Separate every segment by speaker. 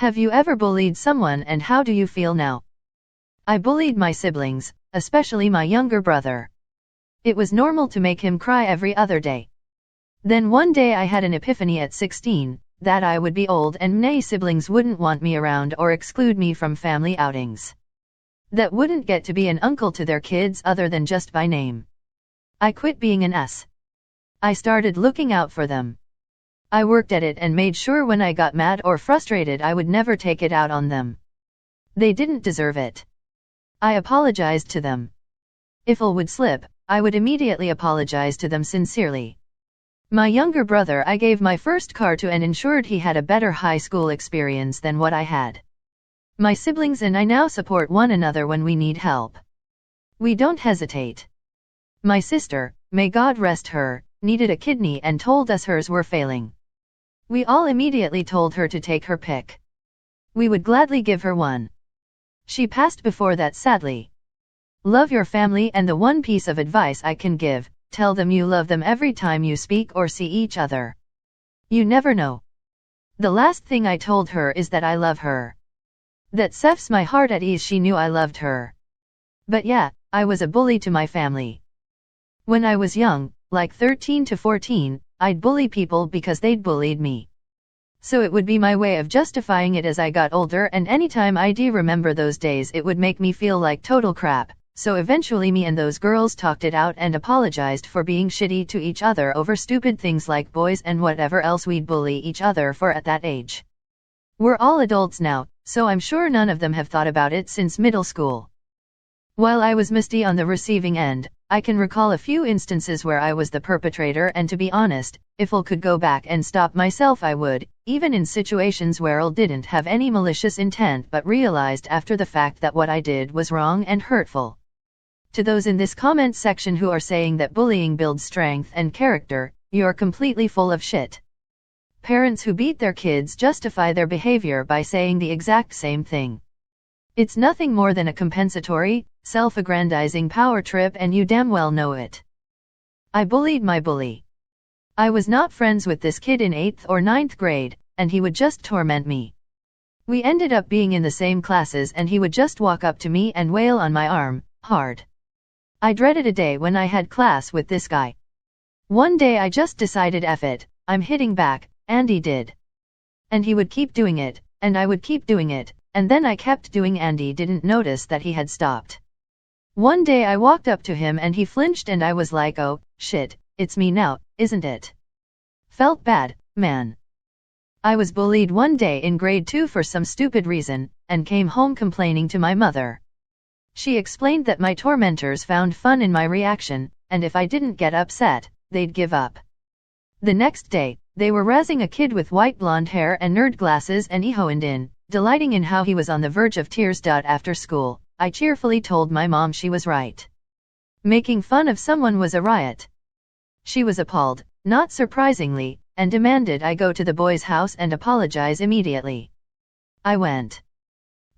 Speaker 1: Have you ever bullied someone, and how do you feel now? I bullied my siblings, especially my younger brother. It was normal to make him cry every other day. Then one day I had an epiphany at 16, that I would be old and my siblings wouldn't want me around or exclude me from family outings. That wouldn't get to be an uncle to their kids other than just by name. I quit being an ass. I started looking out for them. I worked at it and made sure when I got mad or frustrated I would never take it out on them. They didn't deserve it. I apologized to them. If I would slip, I would immediately apologize to them sincerely. My younger brother I gave my first car to and ensured he had a better high school experience than what I had. My siblings and I now support one another when we need help. We don't hesitate. My sister, may God rest her, needed a kidney and told us hers were failing. We all immediately told her to take her pick. We would gladly give her one. She passed before that sadly. Love your family, and the one piece of advice I can give, tell them you love them every time you speak or see each other. You never know. The last thing I told her is that I love her. That sets my heart at ease. She knew I loved her. But yeah, I was a bully to my family. When I was young, like 13 to 14, I'd bully people because they'd bullied me. So it would be my way of justifying it as I got older, and anytime I'd remember those days it would make me feel like total crap. So eventually me and those girls talked it out and apologized for being shitty to each other over stupid things like boys and whatever else we'd bully each other for at that age. We're all adults now, so I'm sure none of them have thought about it since middle school. While I was misty on the receiving end, I can recall a few instances where I was the perpetrator, and to be honest, if I could go back and stop myself I would, even in situations where I didn't have any malicious intent but realized after the fact that what I did was wrong and hurtful. To those in this comment section who are saying that bullying builds strength and character, you're completely full of shit. Parents who beat their kids justify their behavior by saying the exact same thing. It's nothing more than a compensatory, self-aggrandizing power trip, and you damn well know it. I bullied my bully. I was not friends with this kid in 8th or 9th grade, and he would just torment me. We ended up being in the same classes, and he would just walk up to me and wail on my arm, hard. I dreaded a day when I had class with this guy. One day I just decided F it, I'm hitting back, and he did. And he would keep doing it, and I would keep doing it, and then I kept doing and he didn't notice that he had stopped. One day I walked up to him and he flinched and I was like, oh, shit, it's me now, isn't it? Felt bad, man. I was bullied one day in grade 2 for some stupid reason, and came home complaining to my mother. She explained that my tormentors found fun in my reaction, and if I didn't get upset, they'd give up. The next day, they were razzing a kid with white blonde hair and nerd glasses and ehoined in, delighting in how he was on the verge of tears. After school, I cheerfully told my mom she was right. Making fun of someone was a riot. She was appalled, not surprisingly, and demanded I go to the boy's house and apologize immediately. I went.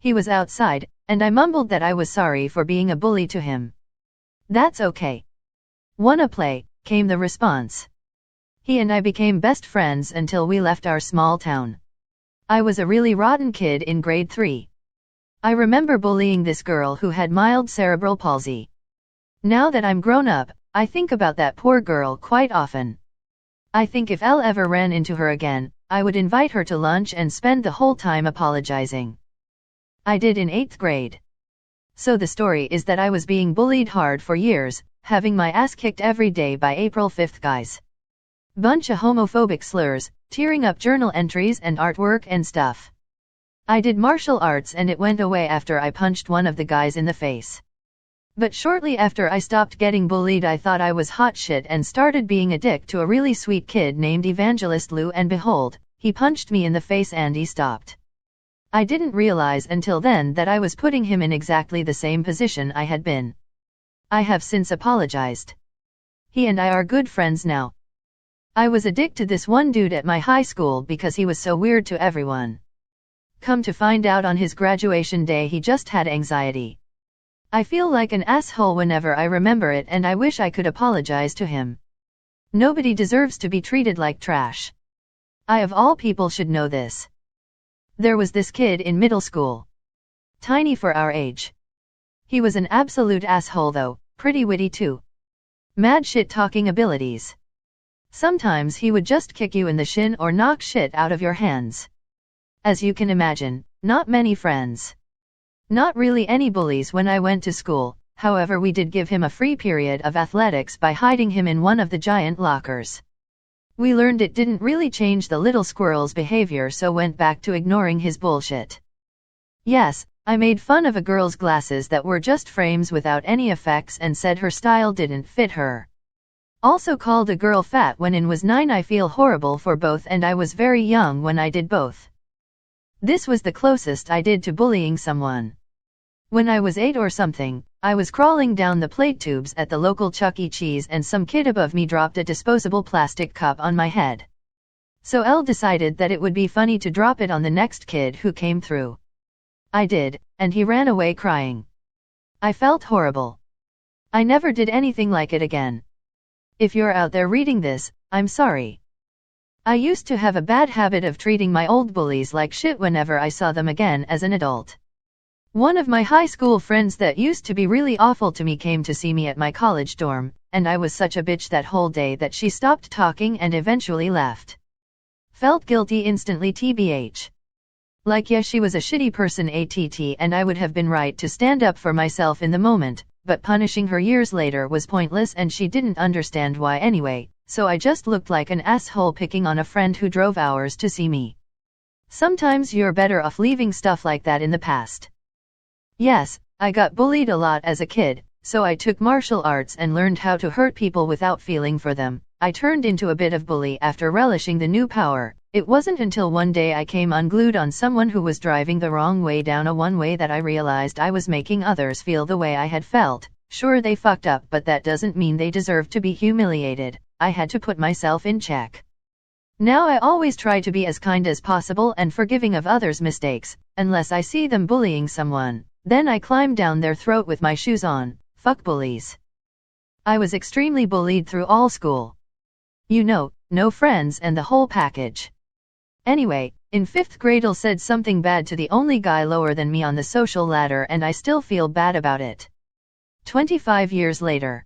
Speaker 1: He was outside, and I mumbled that I was sorry for being a bully to him. That's okay. Wanna play, came the response. He and I became best friends until we left our small town. I was a really rotten kid in grade 3. I remember bullying this girl who had mild cerebral palsy. Now that I'm grown up, I think about that poor girl quite often. I think if I'll ever ran into her again, I would invite her to lunch and spend the whole time apologizing. I did in 8th grade. So the story is that I was being bullied hard for years, having my ass kicked every day by April 5th guys. Bunch of homophobic slurs, tearing up journal entries and artwork and stuff. I did martial arts and it went away after I punched one of the guys in the face. But shortly after I stopped getting bullied, I thought I was hot shit and started being a dick to a really sweet kid named Evangelist Lou, and behold, he punched me in the face and he stopped. I didn't realize until then that I was putting him in exactly the same position I had been. I have since apologized. He and I are good friends now. I was a dick to this one dude at my high school because he was so weird to everyone. Come to find out, on his graduation day he just had anxiety. I feel like an asshole whenever I remember it, and I wish I could apologize to him. Nobody deserves to be treated like trash. I of all people should know this. There was this kid in middle school. Tiny for our age. He was an absolute asshole though, pretty witty too. Mad shit-talking abilities. Sometimes he would just kick you in the shin or knock shit out of your hands. As you can imagine, not many friends. Not really any bullies when I went to school, however we did give him a free period of athletics by hiding him in one of the giant lockers. We learned it didn't really change the little squirrel's behavior, so went back to ignoring his bullshit. Yes, I made fun of a girl's glasses that were just frames without any effects and said her style didn't fit her. Also called a girl fat when I was 9. I feel horrible for both and I was very young when I did both. This was the closest I did to bullying someone. When I was 8 or something, I was crawling down the plate tubes at the local Chuck E. Cheese and some kid above me dropped a disposable plastic cup on my head. So L decided that it would be funny to drop it on the next kid who came through. I did, and he ran away crying. I felt horrible. I never did anything like it again. If you're out there reading this, I'm sorry. I used to have a bad habit of treating my old bullies like shit whenever I saw them again as an adult. One of my high school friends that used to be really awful to me came to see me at my college dorm, and I was such a bitch that whole day that she stopped talking and eventually left. Felt guilty instantly tbh. Like yeah, she was a shitty person att and I would have been right to stand up for myself in the moment, but punishing her years later was pointless and she didn't understand why anyway, so I just looked like an asshole picking on a friend who drove hours to see me. Sometimes you're better off leaving stuff like that in the past. Yes, I got bullied a lot as a kid, so I took martial arts and learned how to hurt people without feeling for them. I turned into a bit of bully after relishing the new power. It wasn't until one day I came unglued on someone who was driving the wrong way down a one-way that I realized I was making others feel the way I had felt. Sure, they fucked up, but that doesn't mean they deserve to be humiliated. I had to put myself in check. Now I always try to be as kind as possible and forgiving of others' mistakes, unless I see them bullying someone. Then I climb down their throat with my shoes on. Fuck bullies. I was extremely bullied through all school. You know, no friends and the whole package. Anyway, in 5th grade I said something bad to the only guy lower than me on the social ladder and I still feel bad about it. 25 years later.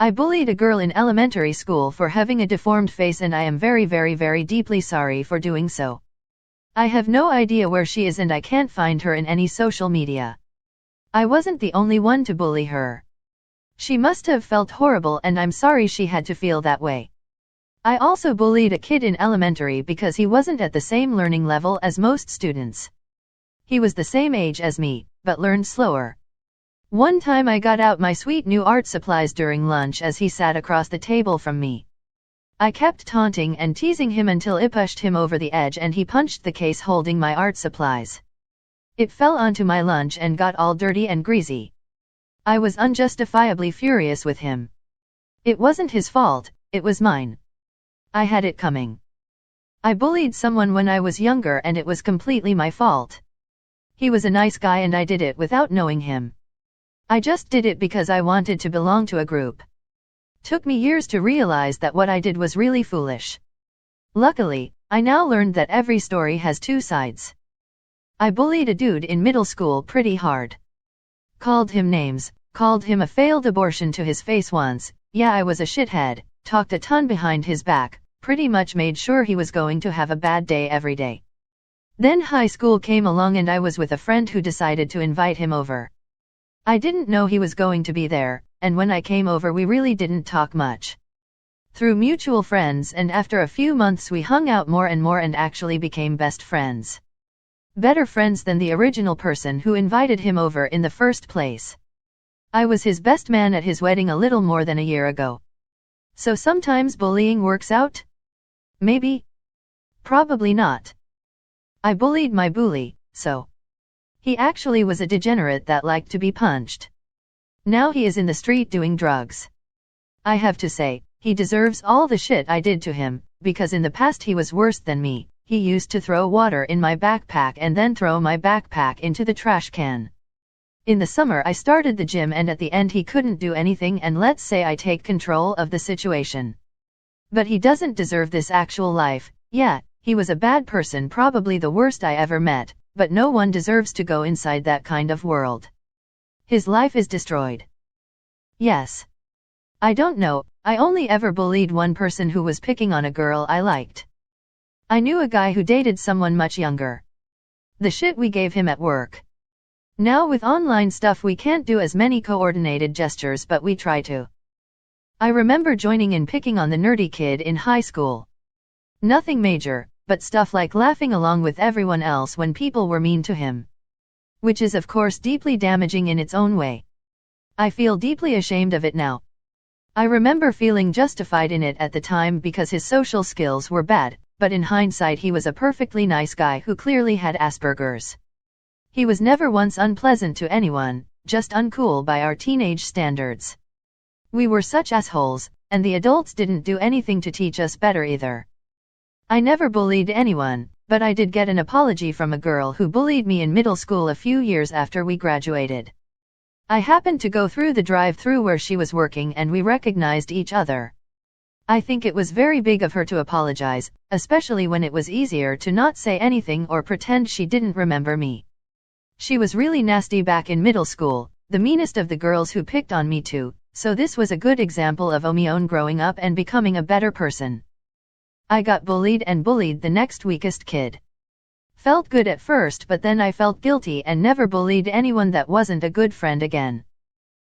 Speaker 1: I bullied a girl in elementary school for having a deformed face and I am very deeply sorry for doing so. I have no idea where she is and I can't find her in any social media. I wasn't the only one to bully her. She must have felt horrible and I'm sorry she had to feel that way. I also bullied a kid in elementary because he wasn't at the same learning level as most students. He was the same age as me, but learned slower. One time I got out my sweet new art supplies during lunch as he sat across the table from me. I kept taunting and teasing him until I pushed him over the edge and he punched the case holding my art supplies. It fell onto my lunch and got all dirty and greasy. I was unjustifiably furious with him. It wasn't his fault, it was mine. I had it coming. I bullied someone when I was younger and it was completely my fault. He was a nice guy and I did it without knowing him. I just did it because I wanted to belong to a group. Took me years to realize that what I did was really foolish. Luckily, I now learned that every story has two sides. I bullied a dude in middle school pretty hard. Called him names, called him a failed abortion to his face once. Yeah, I was a shithead, talked a ton behind his back, pretty much made sure he was going to have a bad day every day. Then high school came along and I was with a friend who decided to invite him over. I didn't know he was going to be there, and when I came over we really didn't talk much. Through mutual friends and after a few months we hung out more and actually became best friends. Better friends than the original person who invited him over in the first place. I was his best man at his wedding a little more than a year ago. So sometimes bullying works out? Maybe. Probably not. I bullied my bully, so. He actually was a degenerate that liked to be punched. Now he is in the street doing drugs. I have to say, he deserves all the shit I did to him, because in the past he was worse than me. He used to throw water in my backpack and then throw my backpack into the trash can. In the summer I started the gym and at the end he couldn't do anything and let's say I take control of the situation. But he doesn't deserve this actual life. Yeah, he was a bad person, probably the worst I ever met, but no one deserves to go inside that kind of world. His life is destroyed. Yes. I don't know, I only ever bullied one person who was picking on a girl I liked. I knew a guy who dated someone much younger. The shit we gave him at work. Now with online stuff we can't do as many coordinated gestures, but we try to. I remember joining in picking on the nerdy kid in high school. Nothing major, but stuff like laughing along with everyone else when people were mean to him. Which is of course deeply damaging in its own way. I feel deeply ashamed of it now. I remember feeling justified in it at the time because his social skills were bad, but in hindsight he was a perfectly nice guy who clearly had Asperger's. He was never once unpleasant to anyone, just uncool by our teenage standards. We were such assholes, and the adults didn't do anything to teach us better either. I never bullied anyone, but I did get an apology from a girl who bullied me in middle school a few years after we graduated. I happened to go through the drive-thru where she was working and we recognized each other. I think it was very big of her to apologize, especially when it was easier to not say anything or pretend she didn't remember me. She was really nasty back in middle school, the meanest of the girls who picked on me too, so this was a good example of my own growing up and becoming a better person. I got bullied and bullied the next weakest kid. Felt good at first, but then I felt guilty and never bullied anyone that wasn't a good friend again.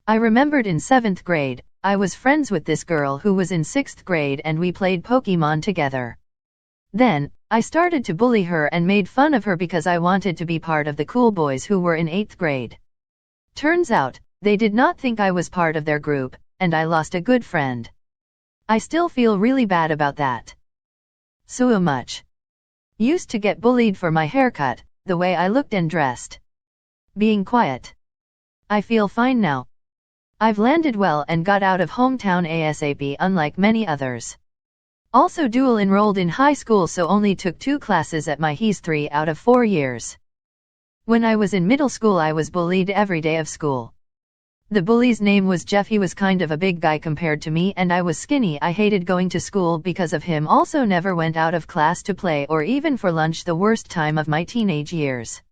Speaker 1: I remembered in 7th grade, I was friends with this girl who was in 6th grade and we played Pokemon together. Then, I started to bully her and made fun of her because I wanted to be part of the cool boys who were in 8th grade. Turns out, they did not think I was part of their group, and I lost a good friend. I still feel really bad about that. So much. Used to get bullied for my haircut, the way I looked and dressed. Being quiet. I feel fine now. I've landed well and got out of hometown ASAP, unlike many others. Also dual enrolled in high school, so only took 2 classes at my HES 3 out of 4 years. When I was in middle school I was bullied every day of school. The bully's name was Jeff. He was kind of a big guy compared to me and I was skinny. I hated going to school because of him. Also never went out of class to play or even for lunch, the worst time of my teenage years.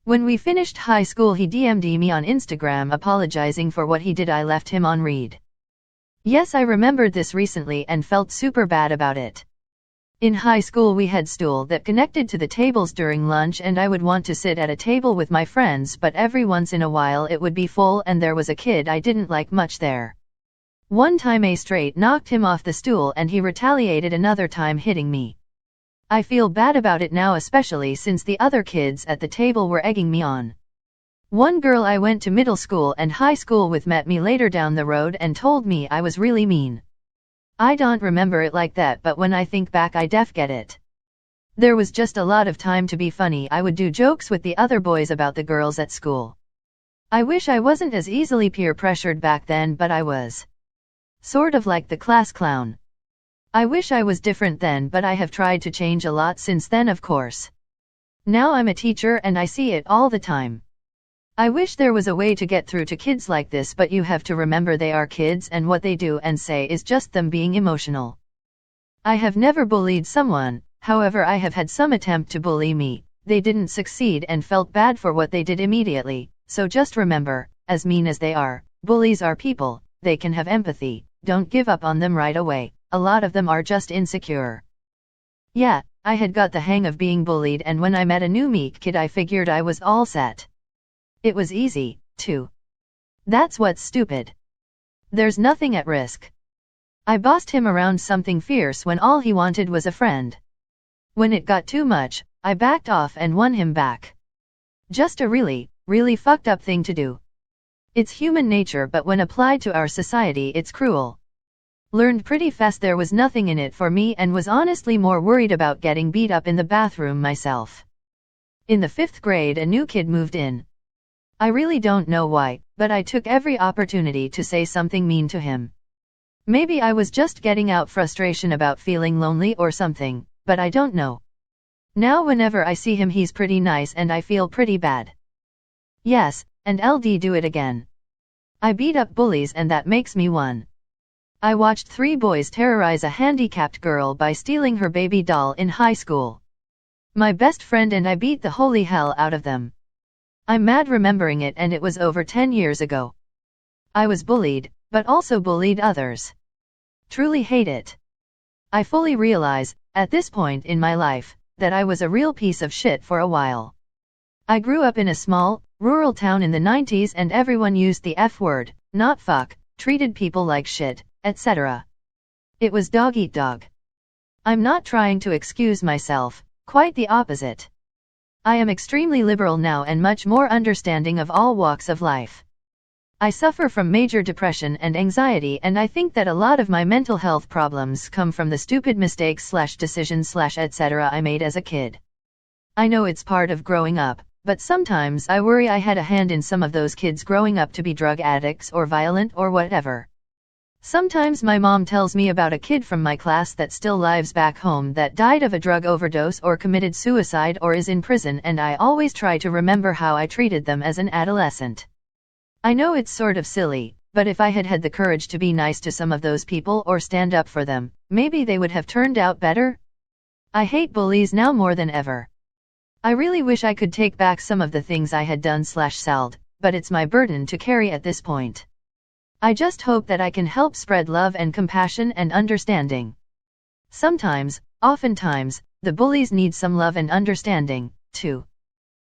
Speaker 1: When we finished high school he DM'd me on Instagram apologizing for what he did. I left him on read. Yes, I remembered this recently and felt super bad about it. In high school we had stool that connected to the tables during lunch and I would want to sit at a table with my friends, but every once in a while it would be full and there was a kid I didn't like much there. One time a straight knocked him off the stool and he retaliated another time hitting me. I feel bad about it now, especially since the other kids at the table were egging me on. One girl I went to middle school and high school with met me later down the road and told me I was really mean. I don't remember it like that, but when I think back I def get it. There was just a lot of time to be funny. I would do jokes with the other boys about the girls at school. I wish I wasn't as easily peer pressured back then, but I was. Sort of like the class clown. I wish I was different then, but I have tried to change a lot since then, of course. Now I'm a teacher and I see it all the time. I wish there was a way to get through to kids like this, but you have to remember they are kids and what they do and say is just them being emotional. I have never bullied someone, however I have had some attempt to bully me. They didn't succeed and felt bad for what they did immediately, so just remember, as mean as they are, bullies are people, they can have empathy, don't give up on them right away, a lot of them are just insecure. Yeah, I had got the hang of being bullied and when I met a new meek kid I figured I was all set. It was easy, too. That's what's stupid. There's nothing at risk. I bossed him around something fierce when all he wanted was a friend. When it got too much, I backed off and won him back. Just a really, really fucked up thing to do. It's human nature, but when applied to our society it's cruel. Learned pretty fast there was nothing in it for me and was honestly more worried about getting beat up in the bathroom myself. In the 5th grade a new kid moved in. I really don't know why, but I took every opportunity to say something mean to him. Maybe I was just getting out frustration about feeling lonely or something, but I don't know. Now whenever I see him he's pretty nice and I feel pretty bad. Yes, and LD do it again. I beat up bullies and that makes me one. I watched 3 boys terrorize a handicapped girl by stealing her baby doll in high school. My best friend and I beat the holy hell out of them. I'm mad remembering it, and it was over 10 years ago. I was bullied, but also bullied others. Truly hate it. I fully realize, at this point in my life, that I was a real piece of shit for a while. I grew up in a small, rural town in the 90s and everyone used the F word, not fuck, treated people like shit, etc. It was dog eat dog. I'm not trying to excuse myself, quite the opposite. I am extremely liberal now and much more understanding of all walks of life. I suffer from major depression and anxiety, and I think that a lot of my mental health problems come from the stupid mistakes / decisions / etc. I made as a kid. I know it's part of growing up, but sometimes I worry I had a hand in some of those kids growing up to be drug addicts or violent or whatever. Sometimes my mom tells me about a kid from my class that still lives back home that died of a drug overdose or committed suicide or is in prison, and I always try to remember how I treated them as an adolescent. I know it's sort of silly, but if I had had the courage to be nice to some of those people or stand up for them, maybe they would have turned out better. I hate bullies now more than ever. I really wish I could take back some of the things I had done / said, but it's my burden to carry at this point. I just hope that I can help spread love and compassion and understanding. Sometimes, oftentimes, the bullies need some love and understanding, too.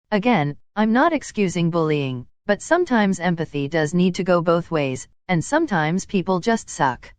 Speaker 1: Again, I'm not excusing bullying, but sometimes empathy does need to go both ways, and sometimes people just suck.